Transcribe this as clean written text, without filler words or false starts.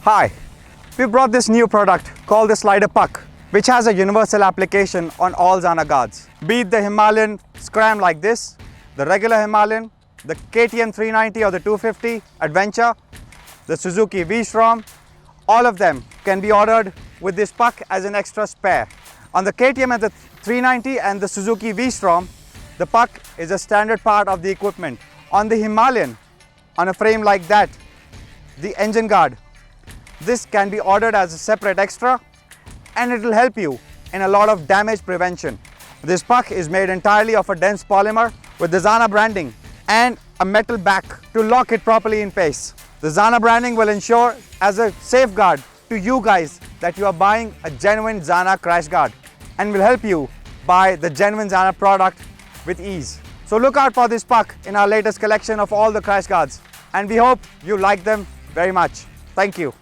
Hi, we brought this new product called the slider puck, which has a universal application on all ZANA guards. Be it the Himalayan Scram like this, the regular Himalayan, the KTM 390 or the 250 Adventure, the Suzuki V-Strom, all of them can be ordered with this puck as an extra spare. On the KTM and the 390 and the Suzuki V-Strom, the puck is a standard part of the equipment. On the Himalayan, on a frame like that, the engine guard, this can be ordered as a separate extra and it will help you in a lot of damage prevention. This puck is made entirely of a dense polymer with the ZANA branding and a metal back to lock it properly in place. The ZANA branding will ensure as a safeguard to you guys that you are buying a genuine ZANA crash guard and will help you buy the genuine ZANA product with ease. So look out for this puck in our latest collection of all the crash guards and we hope you like them very much. Thank you.